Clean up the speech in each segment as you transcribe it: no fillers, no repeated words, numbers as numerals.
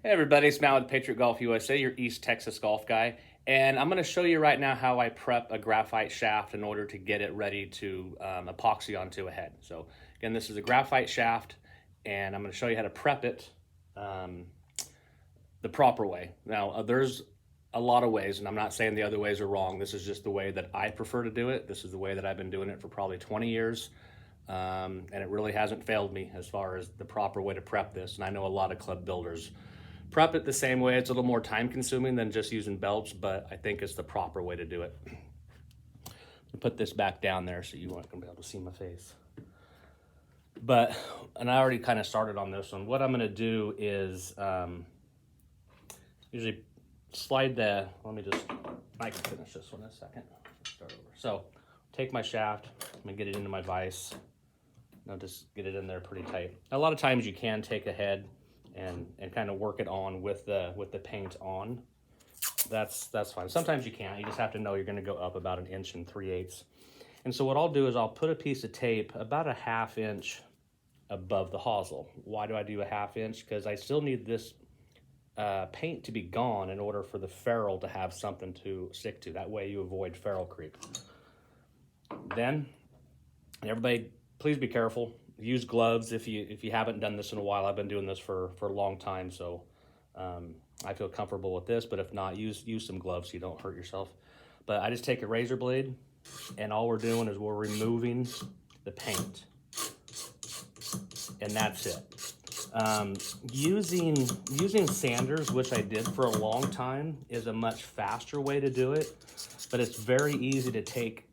Hey everybody, it's Matt with Patriot Golf USA, your East Texas golf guy. And I'm going to show you right now how I prep a graphite shaft in order to get it ready to epoxy onto a head. So again, this is a graphite shaft and I'm going to show you how to prep it the proper way. Now there's a lot of ways, and I'm not saying the other ways are wrong. This is just the way that I prefer to do it. This is the way that I've been doing it for probably 20 years. And it really hasn't failed me as far as the proper way to prep this. And I know a lot of club builders prep it the same way. It's a little more time consuming than just using belts, but I think it's the proper way to do it. Put this back down there so you aren't gonna be able to see my face. And I already kind of started on this one. What I'm gonna do is usually slide I can finish this one in a second. Start over. So take my shaft, I'm gonna get it into my vise. I'll just get it in there pretty tight. A lot of times you can take a head and kind of work it on with the paint on. That's fine. Sometimes you can't. You just have to know you're going to go up about 1 3/8 inches. And so what I'll do is I'll put a piece of tape about 1/2 inch above the hosel. Why do I do 1/2 inch? Because I still need this paint to be gone in order for the ferrule to have something to stick to. That way you avoid ferrule creep. Then, everybody, please be careful. Use gloves if you haven't done this in a while. I've been doing this for a long time, so I feel comfortable with this. But if not, use some gloves so you don't hurt yourself. But I just take a razor blade, and all we're doing is we're removing the paint, and that's it. Using sanders, which I did for a long time, is a much faster way to do it. But it's very easy to take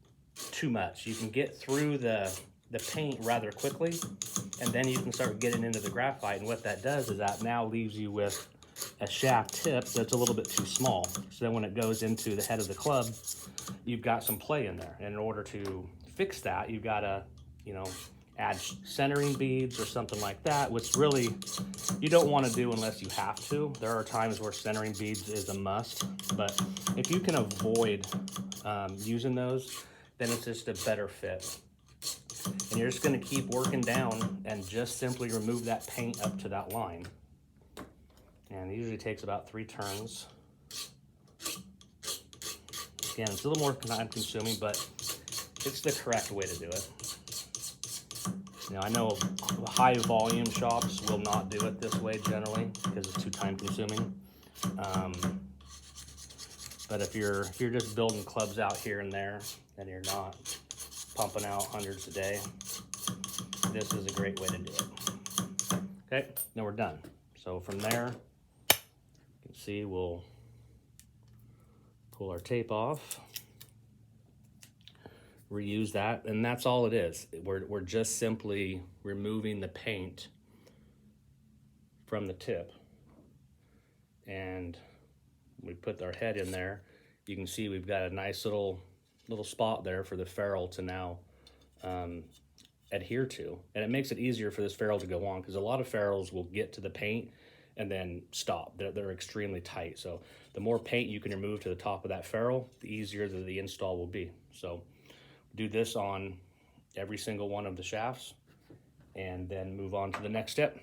too much. You can get through the paint rather quickly, and then you can start getting into the graphite, and what that does is that now leaves you with a shaft tip that's a little bit too small. So then when it goes into the head of the club, you've got some play in there, and in order to fix that, you've got to add centering beads or something like that, which really you don't want to do unless you have to. There are times where centering beads is a must, but if you can avoid using those, then it's just a better fit. And you're just going to keep working down and just simply remove that paint up to that line. And it usually takes about 3 turns. Again, it's a little more time consuming, but it's the correct way to do it. Now, I know high volume shops will not do it this way generally because it's too time consuming. But if you're just building clubs out here and there and you're not pumping out hundreds a day, this is a great way to do it. Okay, now we're done. So from there, you can see we'll pull our tape off, reuse that, and that's all it is. We're just simply removing the paint from the tip, and we put our head in there. You can see we've got a nice little spot there for the ferrule to now adhere to, and it makes it easier for this ferrule to go on, because a lot of ferrules will get to the paint and then stop. They're extremely tight, so the more paint you can remove to the top of that ferrule, the easier the install will be. So do this on every single one of the shafts and then move on to the next step.